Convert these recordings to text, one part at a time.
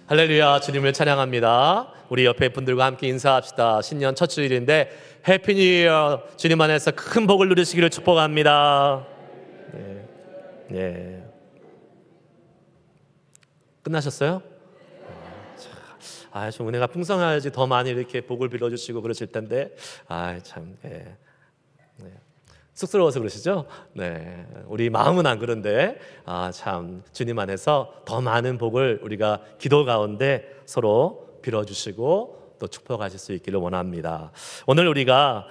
할렐루야, 주님을 찬양합니다. 우리 옆에 분들과 함께 인사합시다. 신년 첫 주일인데 해피 뉴 이어, 주님 안에서 큰 복을 누리시기를 축복합니다. 네. 끝나셨어요? 좀 은혜가 풍성해야지 더 많이 이렇게 복을 빌어주시고 그러실 텐데 참 쑥스러워서 그러시죠? 네, 우리 마음은 안 그런데 참 주님 안에서 더 많은 복을 우리가 기도 가운데 서로 빌어주시고 또 축복하실 수 있기를 원합니다. 오늘 우리가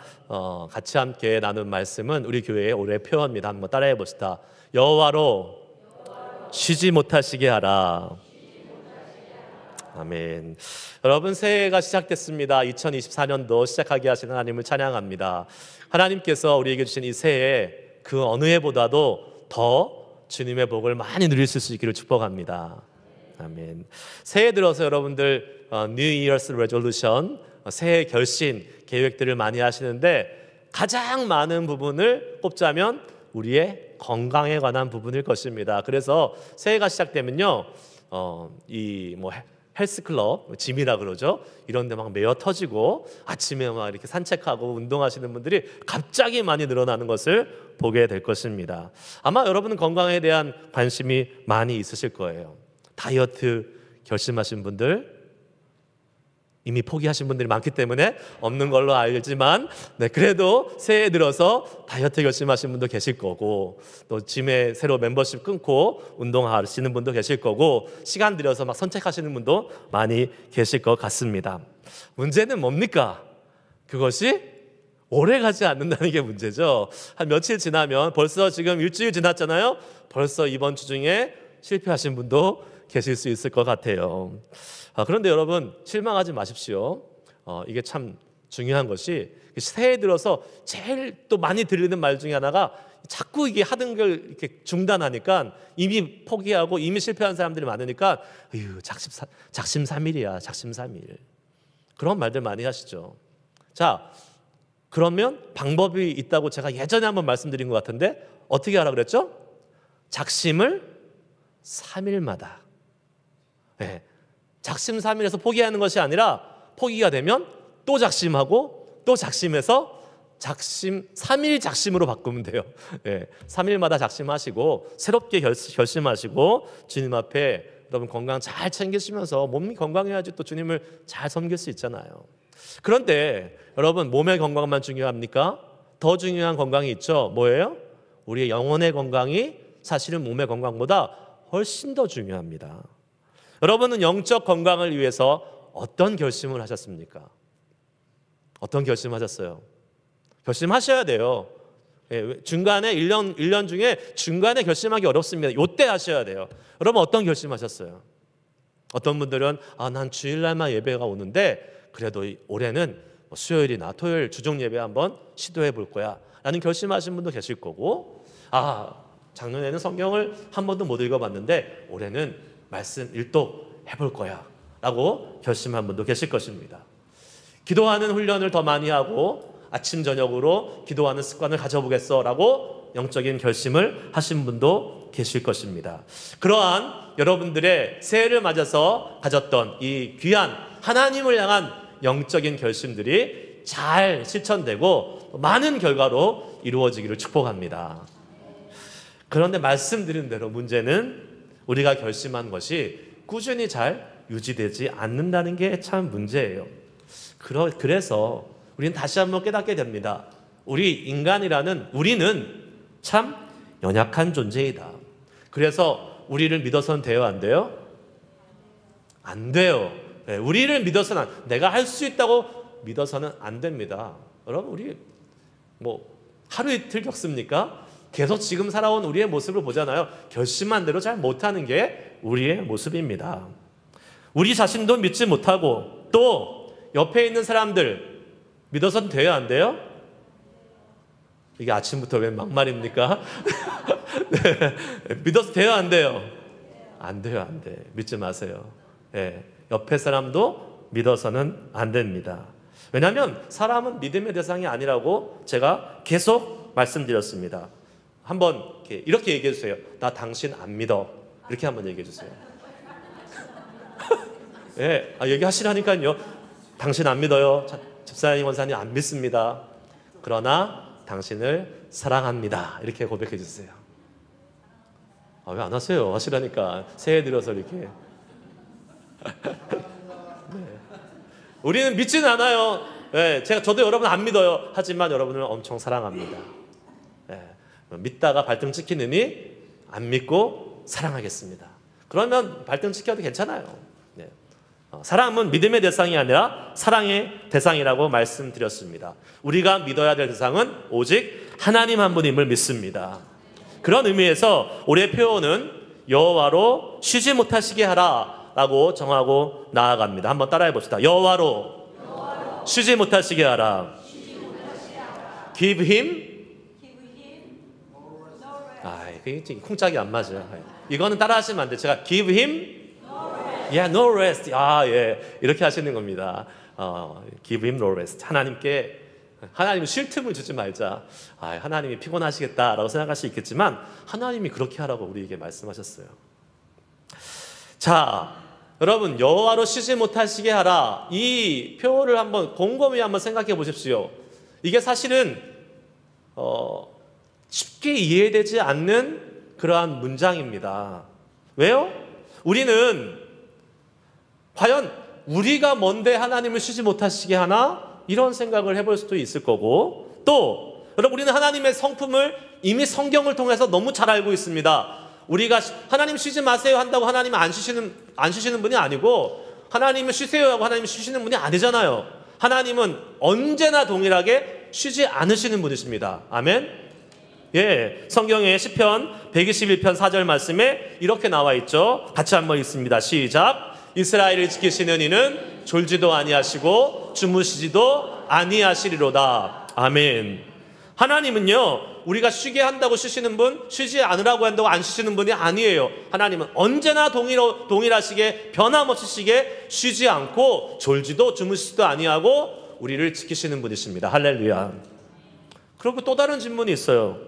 같이 함께 나눈 말씀은 우리 교회의 올해 표어입니다. 한번 따라해 봅시다. 여호와로 쉬지 못하시게 하라. 아멘. 여러분, 새해가 시작됐습니다. 2024년도 시작하게 하신 하나님을 찬양합니다. 하나님께서 우리에게 주신 이 새해 그 어느 해보다도 더 주님의 복을 많이 누리실 수 있기를 축복합니다. 아멘. 새해 들어서 여러분들 New Year's Resolution, 새해 결심 계획들을 많이 하시는데 가장 많은 부분을 꼽자면 우리의 건강에 관한 부분일 것입니다. 그래서 새해가 시작되면요, 헬스클럽, 짐이라 그러죠. 이런 데 막 매어 터지고 아침에 막 이렇게 산책하고 운동하시는 분들이 갑자기 많이 늘어나는 것을 보게 될 것입니다. 아마 여러분은 건강에 대한 관심이 많이 있으실 거예요. 다이어트 결심하신 분들, 이미 포기하신 분들이 많기 때문에 없는 걸로 알지만 그래도 새해 들어서 다이어트 결심하신 분도 계실 거고, 또 짐에 새로 멤버십 끊고 운동하시는 분도 계실 거고, 시간 들여서 막 선택하시는 분도 많이 계실 것 같습니다. 문제는 뭡니까? 그것이 오래 가지 않는다는 게 문제죠. 한 며칠 지나면, 벌써 지금 일주일 지났잖아요. 벌써 이번 주 중에 실패하신 분도 계실 수 있을 것 같아요. 그런데 여러분, 실망하지 마십시오. 이게 참 중요한 것이, 새해 들어서 제일 또 많이 들리는 말 중에 하나가, 자꾸 이게 하던 걸 이렇게 중단하니까 이미 포기하고 이미 실패한 사람들이 많으니까 작심삼일이야, 작심삼일. 그런 말들 많이 하시죠. 자, 그러면 방법이 있다고 제가 예전에 한번 말씀드린 것 같은데, 어떻게 하라 그랬죠? 작심을 3일마다. 작심삼일에서 포기하는 것이 아니라, 포기가 되면 또 작심하고 또 작심해서 3일 작심으로 바꾸면 돼요. 3일마다 작심하시고 새롭게 결심하시고 주님 앞에 여러분 건강 잘 챙기시면서, 몸이 건강해야지 또 주님을 잘 섬길 수 있잖아요. 그런데 여러분, 몸의 건강만 중요합니까? 더 중요한 건강이 있죠. 뭐예요? 우리의 영혼의 건강이 사실은 몸의 건강보다 훨씬 더 중요합니다. 여러분은 영적 건강을 위해서 어떤 결심을 하셨습니까? 어떤 결심하셨어요? 결심하셔야 돼요. 중간에 1년 중에 중간에 결심하기 어렵습니다. 이때 하셔야 돼요. 여러분, 어떤 결심하셨어요? 어떤 분들은 난 주일날만 예배가 오는데 그래도 올해는 수요일이나 토요일 주중 예배 한번 시도해 볼 거야 라는 결심하신 분도 계실 거고, 작년에는 성경을 한 번도 못 읽어봤는데 올해는 말씀 일독 해볼 거야 라고 결심한 분도 계실 것입니다. 기도하는 훈련을 더 많이 하고 아침 저녁으로 기도하는 습관을 가져보겠어 라고 영적인 결심을 하신 분도 계실 것입니다. 그러한 여러분들의 새해를 맞아서 가졌던 이 귀한 하나님을 향한 영적인 결심들이 잘 실천되고 많은 결과로 이루어지기를 축복합니다. 그런데 말씀드린 대로 문제는 우리가 결심한 것이 꾸준히 잘 유지되지 않는다는 게 참 문제예요. 그래서 우리는 다시 한번 깨닫게 됩니다. 우리는 참 연약한 존재이다. 그래서 우리를 믿어서는 돼요, 안 돼요? 안 돼요. 우리를 믿어서는, 내가 할 수 있다고 믿어서는 안 됩니다. 여러분, 우리 하루 이틀 겪습니까? 계속 지금 살아온 우리의 모습을 보잖아요. 결심한 대로 잘 못하는 게 우리의 모습입니다. 우리 자신도 믿지 못하고 또 옆에 있는 사람들 믿어서는 돼요, 안 돼요? 이게 아침부터 왜 막말입니까? 믿어서 돼요, 안 돼요? 안 돼요, 안 돼. 믿지 마세요. 옆에 사람도 믿어서는 안 됩니다. 왜냐하면 사람은 믿음의 대상이 아니라고 제가 계속 말씀드렸습니다. 한번 이렇게 얘기해 주세요. 나 당신 안 믿어. 이렇게 한번 얘기해 주세요. 예, 얘기하시라니까요. 당신 안 믿어요. 집사님, 원사님 안 믿습니다. 그러나 당신을 사랑합니다. 이렇게 고백해 주세요. 왜 안 하세요? 하시라니까. 새해 들어서 이렇게. 네. 우리는 믿지는 않아요. 네, 저도 여러분 안 믿어요. 하지만 여러분을 엄청 사랑합니다. 네, 믿다가 발등 찍히느니 안 믿고 사랑하겠습니다. 그러면 발등 찍혀도 괜찮아요. 네. 사랑은 믿음의 대상이 아니라 사랑의 대상이라고 말씀드렸습니다. 우리가 믿어야 될 대상은 오직 하나님 한 분임을 믿습니다. 그런 의미에서 올해 표현은 여호와로 쉬지 못하시게 하라 라고 정하고 나아갑니다. 한번 따라해 봅시다. 여호와로 쉬지 못하시게 하라. Give him. 이게 쿵짝이 안 맞아요. 이거는 따라하시면 안 돼요. 제가 give him. No rest. 예. 이렇게 하시는 겁니다. Give him no rest. 하나님은 쉴 틈을 주지 말자. 하나님이 피곤하시겠다라고 생각할 수 있겠지만 하나님이 그렇게 하라고 우리에게 말씀하셨어요. 자, 여러분, 여호와로 쉬지 못하시게 하라. 이 표를 곰곰이 한번 생각해 보십시오. 이게 사실은 쉽게 이해되지 않는 그러한 문장입니다. 왜요? 우리는 과연 우리가 뭔데 하나님을 쉬지 못하시게 하나? 이런 생각을 해볼 수도 있을 거고, 또 여러분, 우리는 하나님의 성품을 이미 성경을 통해서 너무 잘 알고 있습니다. 우리가 하나님 쉬지 마세요 한다고 하나님은 안 쉬시는 분이 아니고, 하나님은 쉬세요 하고 하나님은 쉬시는 분이 아니잖아요. 하나님은 언제나 동일하게 쉬지 않으시는 분이십니다. 아멘. 예, 성경의 시편 121편 4절 말씀에 이렇게 나와 있죠. 같이 한번 읽습니다. 시작. 이스라엘을 지키시는 이는 졸지도 아니하시고 주무시지도 아니하시리로다. 아멘. 하나님은요, 우리가 쉬게 한다고 쉬시는 분, 쉬지 않으라고 한다고 안 쉬시는 분이 아니에요. 하나님은 언제나 동일하시게 변함없이 쉬지 않고 졸지도 주무시지도 아니하고 우리를 지키시는 분이십니다. 할렐루야. 그리고 또 다른 질문이 있어요.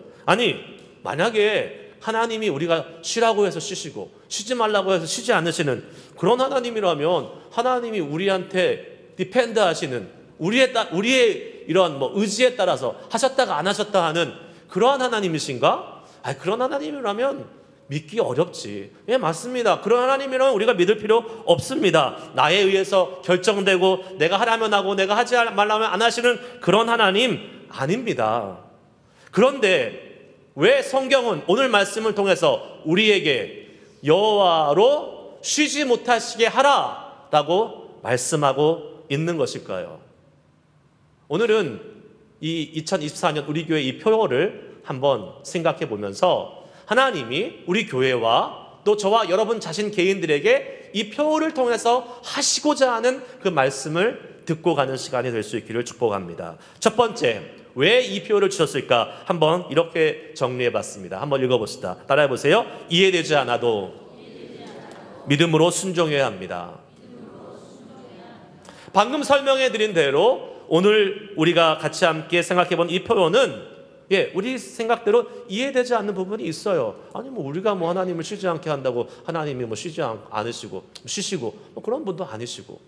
만약에 하나님이 우리가 쉬라고 해서 쉬시고 쉬지 말라고 해서 쉬지 않으시는 그런 하나님이라면, 하나님이 우리한테 디펜드 하시는, 우리의 이런 의지에 따라서 하셨다가 안 하셨다 하는 그러한 하나님이신가? 그런 하나님이라면 믿기 어렵지. 예, 맞습니다. 그런 하나님이라면 우리가 믿을 필요 없습니다. 나에 의해서 결정되고 내가 하라면 하고 내가 하지 말라면 안 하시는 그런 하나님 아닙니다. 그런데 왜 성경은 오늘 말씀을 통해서 우리에게 여호와로 쉬지 못하시게 하라라고 말씀하고 있는 것일까요? 오늘은 이 2024년 우리 교회 이 표어를 한번 생각해 보면서 하나님이 우리 교회와 또 저와 여러분 자신 개인들에게 이 표어를 통해서 하시고자 하는 그 말씀을 듣고 가는 시간이 될 수 있기를 축복합니다. 첫 번째, 왜 이 표어를 주셨을까? 한번 이렇게 정리해 봤습니다. 한번 읽어봅시다. 따라해 보세요. 이해되지 않아도 믿음으로 순종해야 합니다. 방금 설명해 드린 대로 오늘 우리가 같이 함께 생각해 본 이 표현은 우리 생각대로 이해되지 않는 부분이 있어요. 우리가 하나님을 쉬지 않게 한다고 하나님이 쉬지 않으시고 쉬시고 그런 분도 아니시고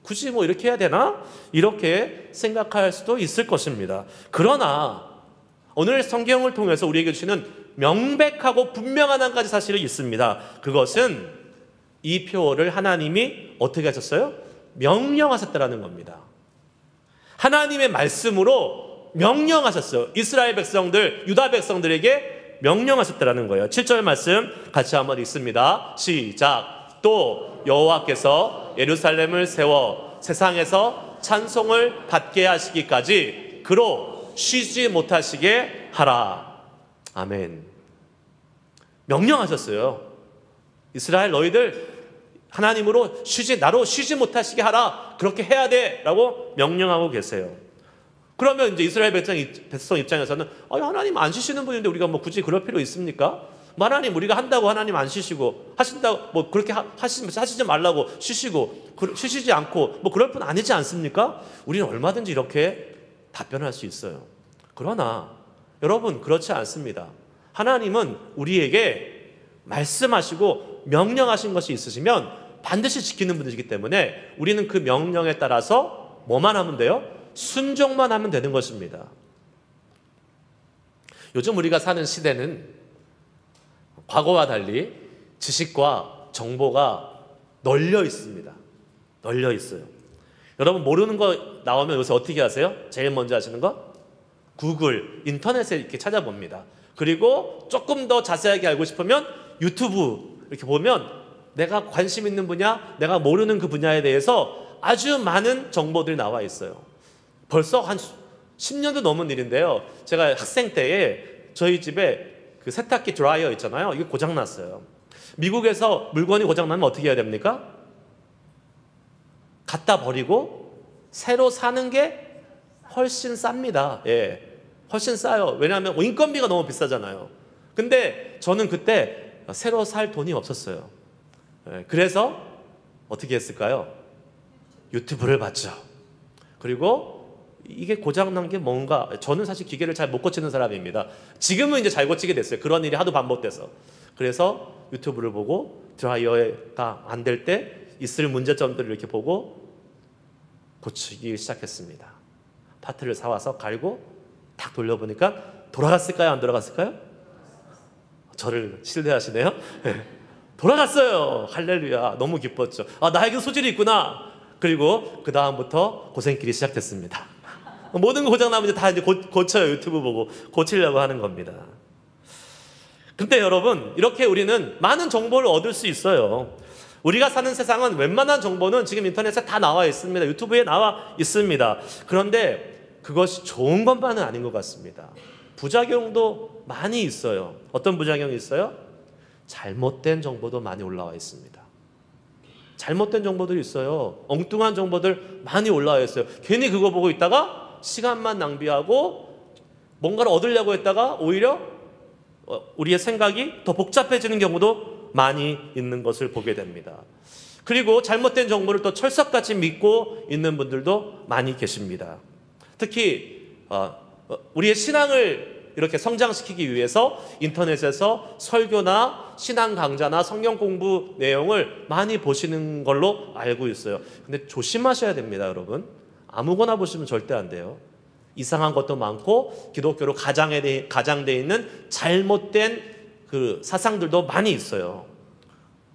굳이 이렇게 해야 되나? 이렇게 생각할 수도 있을 것입니다. 그러나 오늘 성경을 통해서 우리에게 주시는 명백하고 분명한 한 가지 사실이 있습니다. 그것은 이 표어를 하나님이 어떻게 하셨어요? 명령하셨다라는 겁니다. 하나님의 말씀으로 명령하셨어요. 이스라엘 백성들, 유다 백성들에게 명령하셨다라는 거예요. 7절 말씀 같이 한번 읽습니다. 시작. 또 여호와께서 예루살렘을 세워 세상에서 찬송을 받게 하시기까지 그로 쉬지 못하시게 하라. 아멘. 명령하셨어요. 이스라엘 너희들 하나님으로 나로 쉬지 못하시게 하라. 그렇게 해야 돼 라고 명령하고 계세요. 그러면 이제 이스라엘 백성 입장에서는 하나님 안 쉬시는 분인데 우리가 굳이 그럴 필요 있습니까? 하나님 우리가 한다고 하나님 안 쉬시고 하신다고 그렇게 하시지 말라고 쉬시지 않고 그럴 분 아니지 않습니까? 우리는 얼마든지 이렇게 답변할 수 있어요. 그러나 여러분 그렇지 않습니다. 하나님은 우리에게 말씀하시고 명령하신 것이 있으시면 반드시 지키는 분들이기 때문에 우리는 그 명령에 따라서 뭐만 하면 돼요? 순종만 하면 되는 것입니다. 요즘 우리가 사는 시대는 과거와 달리 지식과 정보가 널려 있습니다. 널려 있어요. 여러분 모르는 거 나오면 요새 어떻게 하세요? 제일 먼저 하시는 거? 구글, 인터넷에 이렇게 찾아봅니다. 그리고 조금 더 자세하게 알고 싶으면 유튜브 이렇게 보면 내가 관심 있는 분야, 내가 모르는 그 분야에 대해서 아주 많은 정보들이 나와 있어요. 벌써 한 10년도 넘은 일인데요. 제가 학생 때에 저희 집에 그 세탁기 드라이어 있잖아요. 이게 고장났어요. 미국에서 물건이 고장나면 어떻게 해야 됩니까? 갖다 버리고 새로 사는 게 훨씬 쌉니다. 예, 훨씬 싸요. 왜냐하면 인건비가 너무 비싸잖아요. 근데 저는 그때 새로 살 돈이 없었어요. 예, 그래서 어떻게 했을까요? 유튜브를 봤죠. 그리고 이게 고장난 게 뭔가, 저는 사실 기계를 잘 못 고치는 사람입니다. 지금은 이제 잘 고치게 됐어요. 그런 일이 하도 반복돼서. 그래서 유튜브를 보고 드라이어가 안 될 때 있을 문제점들을 이렇게 보고 고치기 시작했습니다. 파트를 사와서 갈고 딱 돌려보니까 돌아갔을까요? 안 돌아갔을까요? 저를 신뢰하시네요. 네. 돌아갔어요. 할렐루야. 너무 기뻤죠. 아, 나에게 소질이 있구나. 그리고 그 다음부터 고생길이 시작됐습니다. 모든 거 고장나면 이제 다 이제 고쳐요. 유튜브 보고 고치려고 하는 겁니다. 근데 여러분, 이렇게 우리는 많은 정보를 얻을 수 있어요. 우리가 사는 세상은 웬만한 정보는 지금 인터넷에 다 나와 있습니다. 유튜브에 나와 있습니다. 그런데 그것이 좋은 것만은 아닌 것 같습니다. 부작용도 많이 있어요. 어떤 부작용이 있어요? 잘못된 정보도 많이 올라와 있습니다. 잘못된 정보들이 있어요. 엉뚱한 정보들 많이 올라와 있어요. 괜히 그거 보고 있다가 시간만 낭비하고 뭔가를 얻으려고 했다가 오히려 우리의 생각이 더 복잡해지는 경우도 많이 있는 것을 보게 됩니다. 그리고 잘못된 정보를 또 철석같이 믿고 있는 분들도 많이 계십니다. 특히 우리의 신앙을 이렇게 성장시키기 위해서 인터넷에서 설교나 신앙 강좌나 성경 공부 내용을 많이 보시는 걸로 알고 있어요. 근데 조심하셔야 됩니다, 여러분. 아무거나 보시면 절대 안 돼요. 이상한 것도 많고 기독교로 가장되어 있는 잘못된 그 사상들도 많이 있어요.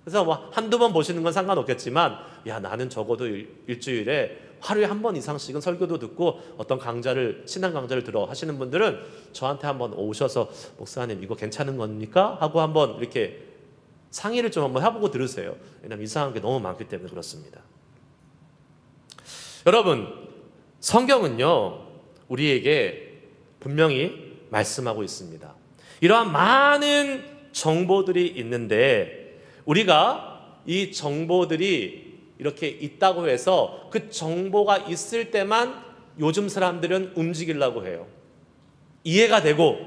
그래서 뭐 한두 번 보시는 건 상관없겠지만, 야, 나는 적어도 일주일에 하루에 한 번 이상씩은 설교도 듣고 어떤 강좌를, 신앙 강좌를 들어 하시는 분들은 저한테 한번 오셔서 목사님 이거 괜찮은 겁니까? 하고 한번 이렇게 상의를 좀 한번 해보고 들으세요. 왜냐하면 이상한 게 너무 많기 때문에 그렇습니다. 여러분, 성경은요 우리에게 분명히 말씀하고 있습니다. 이러한 많은 정보들이 있는데 우리가 이 정보들이 이렇게 있다고 해서 그 정보가 있을 때만 요즘 사람들은 움직이려고 해요. 이해가 되고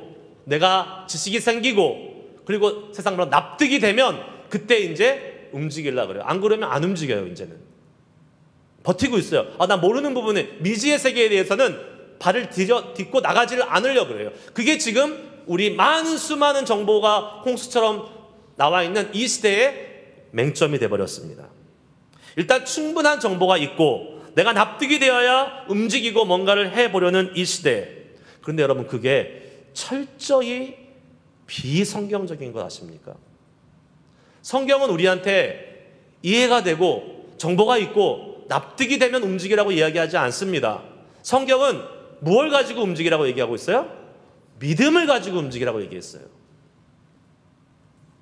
내가 지식이 생기고 그리고 세상으로 납득이 되면 그때 이제 움직이려고 그래요. 안 그러면 안 움직여요. 이제는 버티고 있어요. 나 모르는 부분에 미지의 세계에 대해서는 발을 딛고 나가지를 않으려고 그래요. 그게 지금 우리 수많은 정보가 홍수처럼 나와 있는 이 시대의 맹점이 돼버렸습니다. 일단 충분한 정보가 있고 내가 납득이 되어야 움직이고 뭔가를 해보려는 이 시대. 그런데 여러분, 그게 철저히 비성경적인 거 아십니까? 성경은 우리한테 이해가 되고 정보가 있고 납득이 되면 움직이라고 이야기하지 않습니다. 성경은 무엇을 가지고 움직이라고 얘기하고 있어요? 믿음을 가지고 움직이라고 얘기했어요.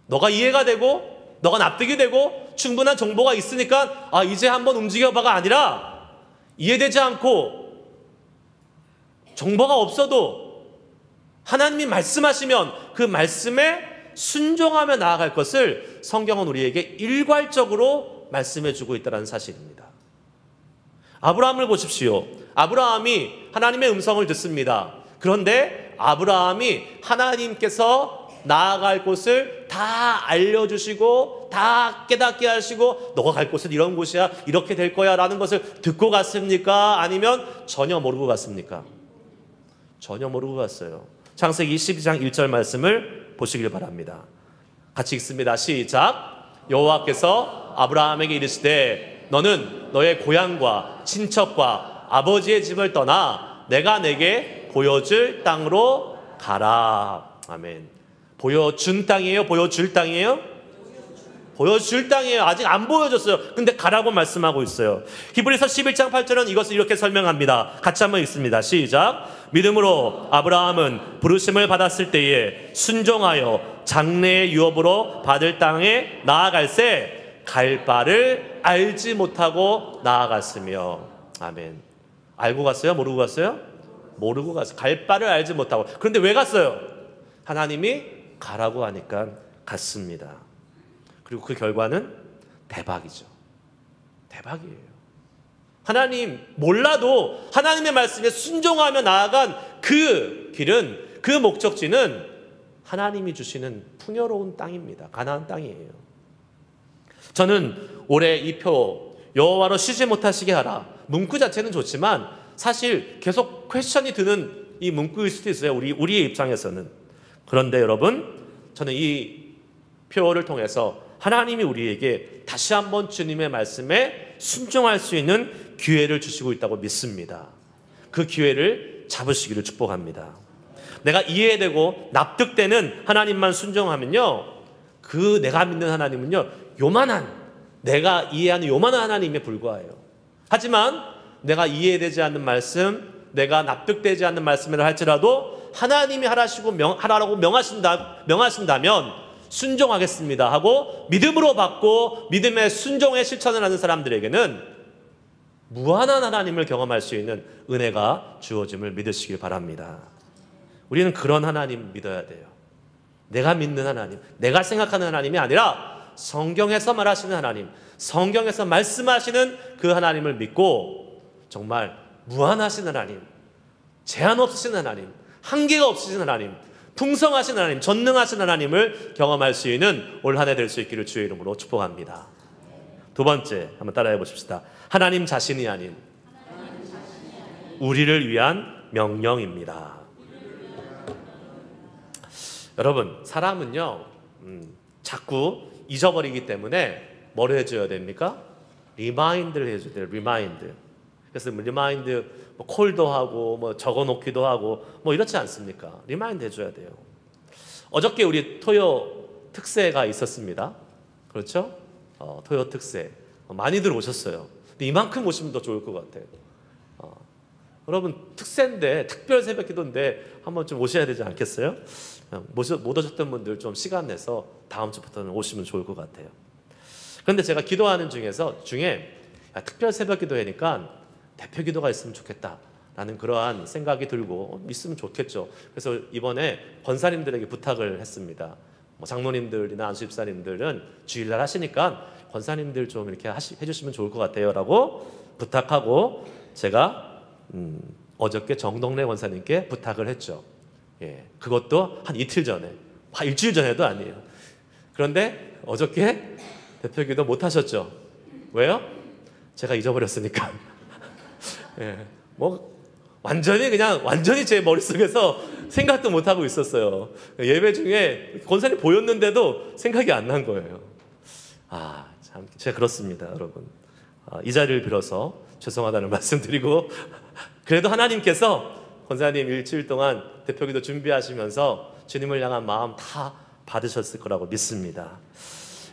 너가 이해가 되고 너가 납득이 되고 충분한 정보가 있으니까 이제 한번 움직여봐가 아니라, 이해되지 않고 정보가 없어도 하나님이 말씀하시면 그 말씀에 순종하며 나아갈 것을 성경은 우리에게 일괄적으로 말씀해주고 있다는 사실입니다. 아브라함을 보십시오. 아브라함이 하나님의 음성을 듣습니다. 그런데 아브라함이 하나님께서 나아갈 곳을 다 알려주시고 다 깨닫게 하시고 너가 갈 곳은 이런 곳이야, 이렇게 될 거야 라는 것을 듣고 갔습니까? 아니면 전혀 모르고 갔습니까? 전혀 모르고 갔어요. 창세기 12장 1절 말씀을 보시길 바랍니다. 같이 읽습니다. 시작. 여호와께서 아브라함에게 이르시되 너는 너의 고향과 친척과 아버지의 집을 떠나 내가 내게 보여줄 땅으로 가라. 아멘. 보여준 땅이에요? 보여줄 땅이에요? 보여줄 땅이에요. 아직 안 보여줬어요. 근데 가라고 말씀하고 있어요. 히브리서 11장 8절은 이것을 이렇게 설명합니다. 같이 한번 읽습니다. 시작. 믿음으로 아브라함은 부르심을 받았을 때에 순종하여 장래의 유업으로 받을 땅에 나아갈새 갈 바를 알지 못하고 나아갔으며. 아멘. 알고 갔어요? 모르고 갔어요? 모르고 갔어요. 갈 바를 알지 못하고. 그런데 왜 갔어요? 하나님이 가라고 하니까 갔습니다. 그리고 그 결과는 대박이죠. 대박이에요. 하나님 몰라도 하나님의 말씀에 순종하며 나아간 그 길은, 그 목적지는 하나님이 주시는 풍요로운 땅입니다. 가나안 땅이에요. 저는 올해 이 표 여호와로 쉬지 못하시게 하라, 문구 자체는 좋지만 사실 계속 퀘스천이 드는 이 문구일 수도 있어요. 우리의 입장에서는. 그런데 여러분, 저는 이 표를 통해서 하나님이 우리에게 다시 한번 주님의 말씀에 순종할 수 있는 기회를 주시고 있다고 믿습니다. 그 기회를 잡으시기를 축복합니다. 내가 이해되고 납득되는 하나님만 순종하면요, 그 내가 믿는 하나님은요, 요만한, 내가 이해하는 요만한 하나님에 불과해요. 하지만 내가 이해되지 않는 말씀, 내가 납득되지 않는 말씀이라 할지라도 하나님이 하라고 명하신다면 순종하겠습니다 하고 믿음으로 받고 믿음의 순종의 실천을 하는 사람들에게는 무한한 하나님을 경험할 수 있는 은혜가 주어짐을 믿으시길 바랍니다. 우리는 그런 하나님 믿어야 돼요. 내가 믿는 하나님, 내가 생각하는 하나님이 아니라 성경에서 말하시는 하나님, 성경에서 말씀하시는 그 하나님을 믿고 정말 무한하신 하나님, 제한 없으신 하나님, 한계가 없으신 하나님, 풍성하신 하나님, 전능하신 하나님을 경험할 수 있는 올 한 해 될 수 있기를 주의 이름으로 축복합니다. 두 번째, 한번 따라해 보십시다. 하나님 자신이 아닌 우리를 위한 명령입니다. 여러분, 사람은요, 자꾸 잊어버리기 때문에 뭐를 해줘야 됩니까? 리마인드를 해줘야 돼요. 리마인드. 그래서 리마인드 콜도 하고 적어놓기도 하고 이렇지 않습니까? 리마인드 해줘야 돼요. 어저께 우리 토요 특세가 있었습니다. 그렇죠? 토요 특세 많이들 오셨어요. 근데 이만큼 오시면 더 좋을 것 같아요. 여러분, 특세인데, 특별 새벽 기도인데 한번 좀 오셔야 되지 않겠어요? 못 오셨던 분들 좀 시간 내서 다음 주부터는 오시면 좋을 것 같아요. 그런데 제가 기도하는 중에 특별 새벽 기도회니까 대표 기도가 있으면 좋겠다라는 그러한 생각이 들고 있으면 좋겠죠. 그래서 이번에 권사님들에게 부탁을 했습니다. 장로님들이나 안수집사님들은 주일날 하시니까 권사님들 좀 이렇게 해주시면 좋을 것 같아요 라고 부탁하고 제가 어저께 정동래 권사님께 부탁을 했죠. 예, 그것도 한 이틀 전에, 일주일 전에도 아니에요. 그런데 어저께 대표 기도 못 하셨죠. 왜요? 제가 잊어버렸으니까. 예, 완전히 제 머릿속에서 생각도 못 하고 있었어요. 예배 중에 권사님 보였는데도 생각이 안 난 거예요. 참 제가 그렇습니다, 여러분. 이 자리를 빌어서 죄송하다는 말씀드리고, 그래도 하나님께서 권사님 일주일 동안 대표기도 준비하시면서 주님을 향한 마음 다 받으셨을 거라고 믿습니다.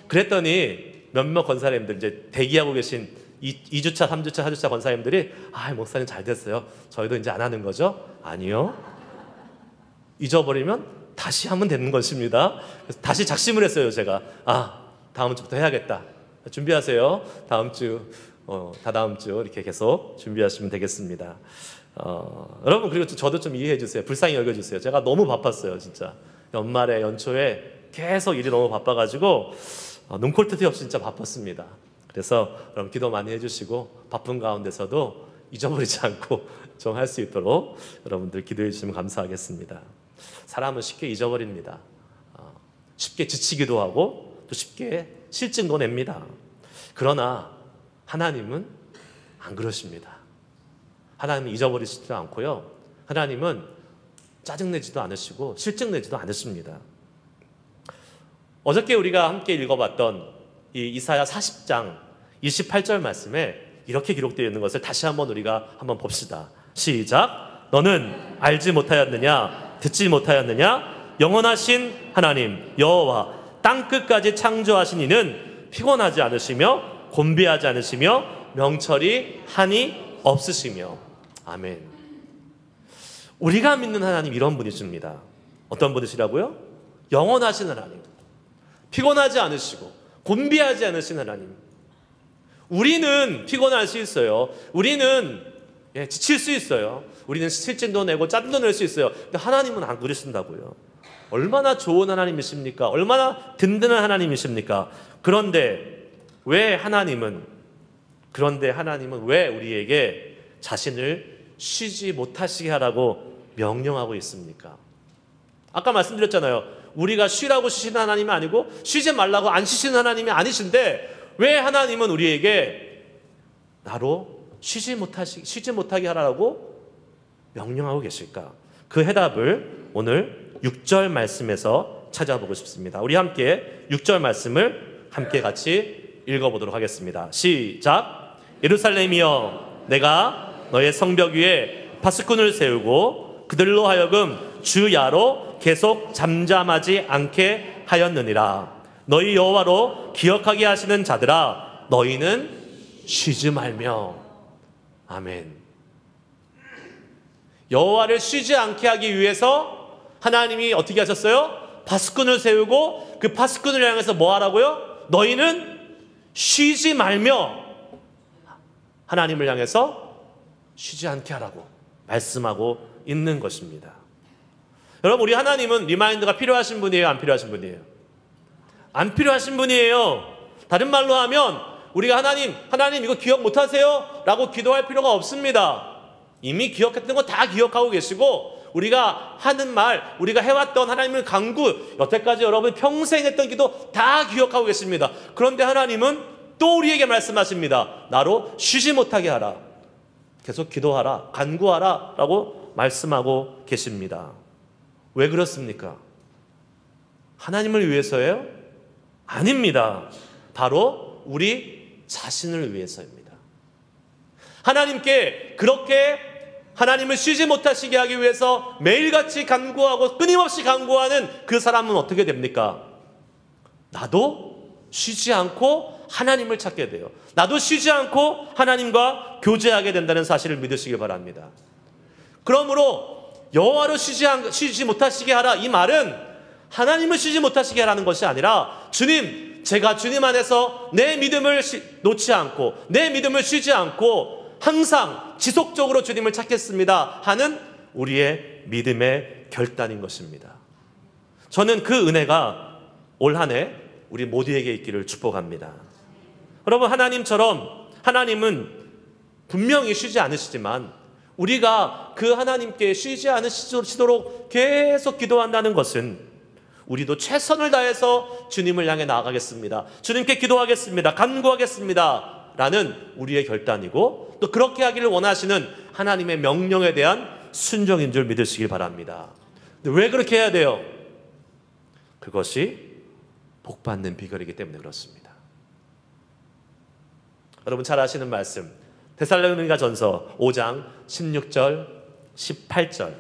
그랬더니 몇몇 권사님들, 이제 대기하고 계신 2주차, 3주차, 4주차 권사님들이 목사님 잘 됐어요. 저희도 이제 안 하는 거죠? 아니요. 잊어버리면 다시 하면 되는 것입니다. 그래서 다시 작심을 했어요, 제가. 다음 주부터 해야겠다. 준비하세요. 다음 주, 다다음 주 이렇게 계속 준비하시면 되겠습니다. 여러분, 그리고 저도 좀 이해해 주세요. 불쌍히 여겨주세요. 제가 너무 바빴어요, 진짜. 연말에, 연초에 계속 일이 너무 바빠가지고 눈콜 틈이 없이 진짜 바빴습니다. 그래서 여러분 기도 많이 해주시고 바쁜 가운데서도 잊어버리지 않고 좀 할 수 있도록 여러분들 기도해 주시면 감사하겠습니다. 사람은 쉽게 잊어버립니다. 쉽게 지치기도 하고 또 쉽게 실증도 냅니다. 그러나 하나님은 안 그러십니다. 하나님은 잊어버리시지도 않고요. 하나님은 짜증내지도 않으시고 실증내지도 않으십니다. 어저께 우리가 함께 읽어봤던 이 이사야 40장 28절 말씀에 이렇게 기록되어 있는 것을 다시 한번 우리가 한번 봅시다. 시작. 너는 알지 못하였느냐? 듣지 못하였느냐? 영원하신 하나님 여호와 땅끝까지 창조하신 이는 피곤하지 않으시며 곤비하지 않으시며 명철이 한이 없으시며. 아멘. 우리가 믿는 하나님 이런 분이십니다. 어떤 분이시라고요? 영원하신 하나님, 피곤하지 않으시고 곤비하지 않으신 하나님. 우리는 피곤할 수 있어요. 우리는 지칠 수 있어요. 우리는 실증도 내고 짠도 낼 수 있어요. 근데 하나님은 안 그러신다고요. 얼마나 좋은 하나님이십니까? 얼마나 든든한 하나님이십니까? 그런데 하나님은 왜 우리에게 자신을 쉬지 못하시게 하라고 명령하고 있습니까? 아까 말씀드렸잖아요. 우리가 쉬라고 쉬시는 하나님이 아니고 쉬지 말라고 안 쉬시는 하나님이 아니신데 왜 하나님은 우리에게 나로 쉬지 못하게 하라고 명령하고 계실까? 그 해답을 오늘 6절 말씀에서 찾아보고 싶습니다. 우리 함께 6절 말씀을 함께 같이 읽어보도록 하겠습니다. 시작. 예루살렘이여, 내가 너의 성벽 위에 파수꾼을 세우고 그들로 하여금 주야로 계속 잠잠하지 않게 하였느니라. 너희 여호와로 기억하게 하시는 자들아, 너희는 쉬지 말며. 아멘. 여호와를 쉬지 않게 하기 위해서 하나님이 어떻게 하셨어요? 파수꾼을 세우고 그 파수꾼을 향해서 뭐 하라고요? 너희는 쉬지 말며 하나님을 향해서 쉬지 않게 하라고 말씀하고 있는 것입니다. 여러분, 우리 하나님은 리마인드가 필요하신 분이에요? 안 필요하신 분이에요? 안 필요하신 분이에요. 다른 말로 하면 우리가 하나님 이거 기억 못하세요? 라고 기도할 필요가 없습니다. 이미 기억했던 거 다 기억하고 계시고 우리가 하는 말, 우리가 해왔던 하나님의 간구, 여태까지 여러분 평생 했던 기도 다 기억하고 계십니다. 그런데 하나님은 또 우리에게 말씀하십니다. 나로 쉬지 못하게 하라. 계속 기도하라, 간구하라 라고 말씀하고 계십니다. 왜 그렇습니까? 하나님을 위해서예요? 아닙니다. 바로 우리 자신을 위해서입니다. 하나님께 그렇게 하나님을 쉬지 못하시게 하기 위해서 매일같이 간구하고 끊임없이 간구하는 그 사람은 어떻게 됩니까? 나도 쉬지 않고 하나님을 찾게 돼요. 나도 쉬지 않고 하나님과 교제하게 된다는 사실을 믿으시기 바랍니다. 그러므로 여호와로 쉬지 못하시게 하라, 이 말은 하나님을 쉬지 못하시게 하라는 것이 아니라 주님, 제가 주님 안에서 내 믿음을 놓지 않고 내 믿음을 쉬지 않고 항상 지속적으로 주님을 찾겠습니다 하는 우리의 믿음의 결단인 것입니다. 저는 그 은혜가 올 한 해 우리 모두에게 있기를 축복합니다. 여러분, 하나님은 분명히 쉬지 않으시지만 우리가 그 하나님께 쉬지 않으시도록 계속 기도한다는 것은 우리도 최선을 다해서 주님을 향해 나아가겠습니다, 주님께 기도하겠습니다, 간구하겠습니다 라는 우리의 결단이고, 또 그렇게 하기를 원하시는 하나님의 명령에 대한 순종인 줄 믿으시길 바랍니다. 근데 왜 그렇게 해야 돼요? 그것이 복받는 비결이기 때문에 그렇습니다. 여러분 잘 아시는 말씀, 데살로니가전서 5장 16절 18절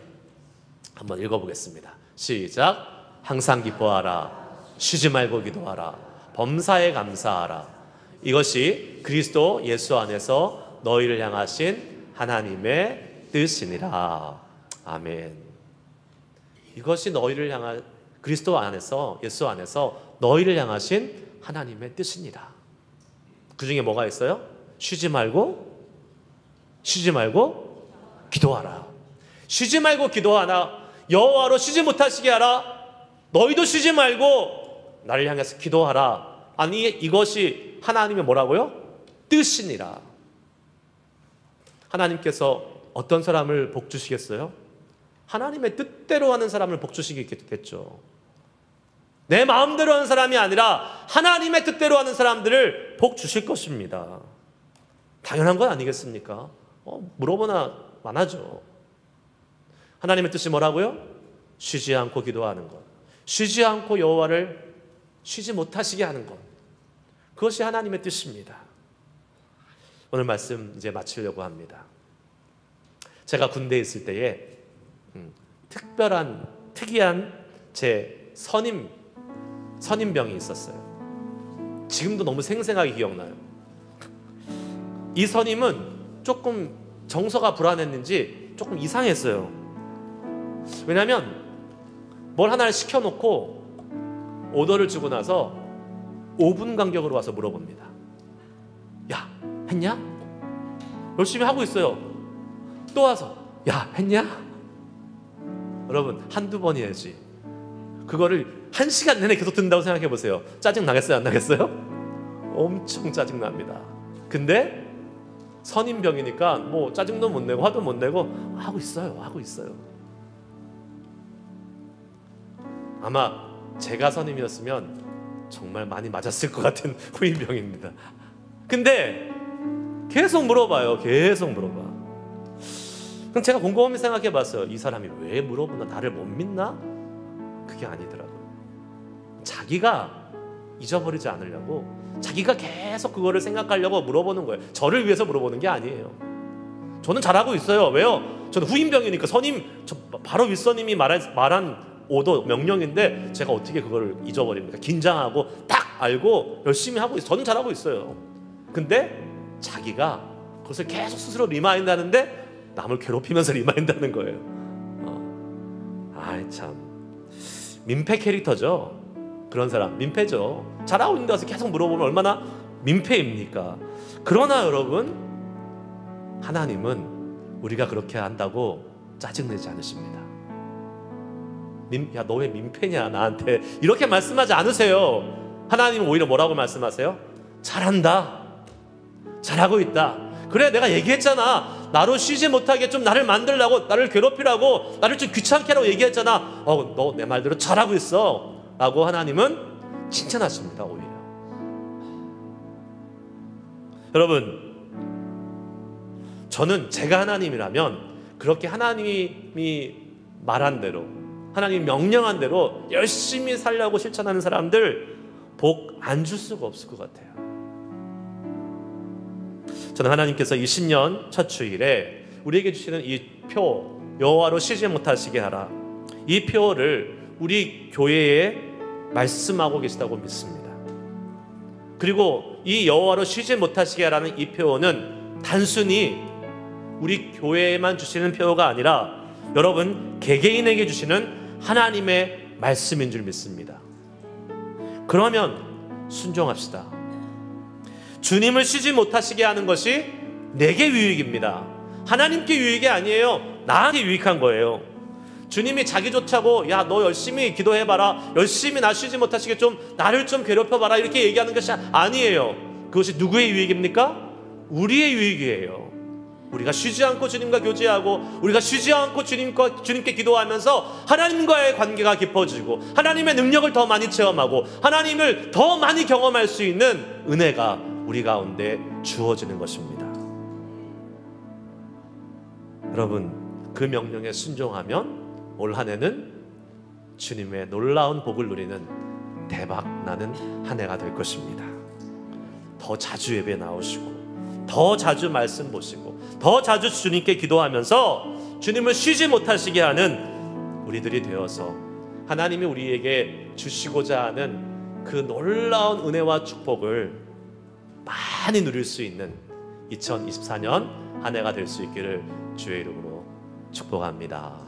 한번 읽어보겠습니다. 시작. 항상 기뻐하라, 쉬지 말고 기도하라, 범사에 감사하라. 이것이 그리스도 예수 안에서 너희를 향하신 하나님의 뜻이니라. 아멘. 이것이 너희를 향한 그리스도 안에서, 예수 안에서 너희를 향하신 하나님의 뜻이니라. 그 중에 뭐가 있어요? 쉬지 말고 기도하라. 쉬지 말고 기도하라. 여호와로 쉬지 못하시게 하라. 너희도 쉬지 말고 나를 향해서 기도하라. 아니, 이것이 하나님의 뭐라고요? 뜻이니라. 하나님께서 어떤 사람을 복 주시겠어요? 하나님의 뜻대로 하는 사람을 복 주시겠죠. 내 마음대로 하는 사람이 아니라 하나님의 뜻대로 하는 사람들을 복 주실 것입니다. 당연한 건 아니겠습니까? 물어보나 마나죠. 하나님의 뜻이 뭐라고요? 쉬지 않고 기도하는 것, 쉬지 않고 여호와를 쉬지 못하시게 하는 것, 그것이 하나님의 뜻입니다. 오늘 말씀 이제 마치려고 합니다. 제가 군대에 있을 때에 특이한 제 선임병이 있었어요. 지금도 너무 생생하게 기억나요. 이 선임은 조금 정서가 불안했는지 조금 이상했어요. 왜냐하면 뭘 하나를 시켜놓고 오더를 주고 나서 5분 간격으로 와서 물어봅니다. 야, 했냐? 열심히 하고 있어요. 또 와서 야, 했냐? 여러분, 한두 번이야지. 그거를 1시간 내내 계속 듣는다고 생각해 보세요. 짜증 나겠어요? 안 나겠어요? 엄청 짜증 납니다. 근데 선임병이니까 뭐 짜증도 못 내고 화도 못 내고 하고 있어요. 아마 제가 선임이었으면 정말 많이 맞았을 것 같은 후임병입니다. 근데 계속 물어봐요. 그럼 제가 곰곰이 생각해 봤어요. 이 사람이 왜 물어보나? 나를 못 믿나? 그게 아니더라고요. 자기가 잊어버리지 않으려고, 자기가 계속 그거를 생각하려고 물어보는 거예요. 저를 위해서 물어보는 게 아니에요. 저는 잘하고 있어요. 왜요? 저는 후임병이니까 바로 윗선임이 말한 오더 명령인데 제가 어떻게 그걸 잊어버립니까? 긴장하고 딱 알고 열심히 하고 있어요. 저는 잘하고 있어요. 근데 자기가 그것을 계속 스스로 리마인드 하는데 남을 괴롭히면서 리마인드 하는 거예요. 아이 참, 민폐 캐릭터죠. 그런 사람 민폐죠. 잘하고 있는데 와서 계속 물어보면 얼마나 민폐입니까? 그러나 여러분, 하나님은 우리가 그렇게 한다고 짜증내지 않으십니다. 야, 너 왜 민폐냐 나한테, 이렇게 말씀하지 않으세요. 하나님은 오히려 뭐라고 말씀하세요? 잘한다, 잘하고 있다. 그래, 내가 얘기했잖아. 나로 쉬지 못하게 좀 나를 만들라고, 나를 괴롭히라고, 나를 좀 귀찮게 하라고 얘기했잖아. 너 내 말대로 잘하고 있어 라고 하나님은 칭찬하십니다. 오히려. 여러분, 저는 제가 하나님이라면 그렇게 하나님이 말한 대로, 하나님 명령한 대로 열심히 살려고 실천하는 사람들 복 안 줄 수가 없을 것 같아요. 저는 하나님께서 이 신년 첫 주일에 우리에게 주시는 이 표, 여호와로 쉬지 못하시게 하라, 이 표를 우리 교회에 말씀하고 계시다고 믿습니다. 그리고 이 여호와로 쉬지 못하시게 하라는 이 표는 단순히 우리 교회에만 주시는 표가 아니라 여러분 개개인에게 주시는 하나님의 말씀인 줄 믿습니다. 그러면 순종합시다. 주님을 쉬지 못하시게 하는 것이 내게 유익입니다. 하나님께 유익이 아니에요. 나한테 유익한 거예요. 주님이 자기 좋자고 야, 너 열심히 기도해봐라, 열심히 나 쉬지 못하시게 좀 나를 좀 괴롭혀봐라, 이렇게 얘기하는 것이 아니에요. 그것이 누구의 유익입니까? 우리의 유익이에요. 우리가 쉬지 않고 주님과 교제하고, 우리가 쉬지 않고 주님께 기도하면서 하나님과의 관계가 깊어지고, 하나님의 능력을 더 많이 체험하고, 하나님을 더 많이 경험할 수 있는 은혜가 우리 가운데 주어지는 것입니다. 여러분, 그 명령에 순종하면 올 한 해는 주님의 놀라운 복을 누리는 대박 나는 한 해가 될 것입니다. 더 자주 예배 나오시고, 더 자주 말씀 보시고, 더 자주 주님께 기도하면서 주님을 쉬지 못하시게 하는 우리들이 되어서 하나님이 우리에게 주시고자 하는 그 놀라운 은혜와 축복을 많이 누릴 수 있는 2024년 한 해가 될 수 있기를 주의 이름으로 축복합니다.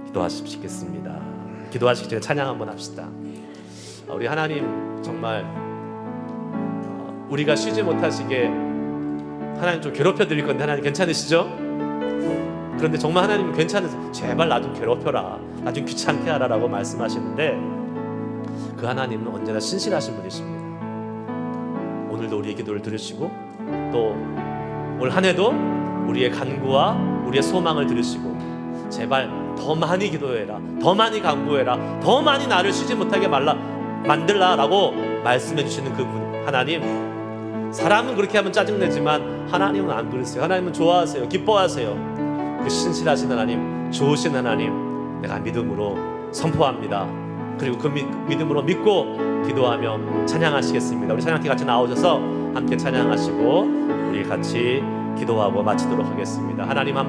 기도하시겠습니다. 기도하시기 전에 찬양 한번 합시다. 우리 하나님, 정말 우리가 쉬지 못하시게 하나님 좀 괴롭혀 드릴 건데 하나님 괜찮으시죠? 그런데 정말 하나님은 괜찮으세요. 제발 나 좀 괴롭혀라, 나 좀 귀찮게 하라 라고 말씀하시는데 그 하나님은 언제나 신실하신 분이십니다. 오늘도 우리의 기도를 들으시고 또 올 한 해도 우리의 간구와 우리의 소망을 들으시고 제발 더 많이 기도해라, 더 많이 간구해라, 더 많이 나를 쉬지 못하게 만들라 라고 말씀해 주시는 그분 하나님, 사람은 그렇게 하면 짜증내지만 하나님은 안 그러세요. 하나님은 좋아하세요. 기뻐하세요. 그 신실하신 하나님, 좋으신 하나님, 내가 믿음으로 선포합니다. 그리고 그 믿음으로 믿고 기도하며 찬양하시겠습니다. 우리 찬양팀 같이 나오셔서 함께 찬양하시고 우리 같이 기도하고 마치도록 하겠습니다. 하나님 한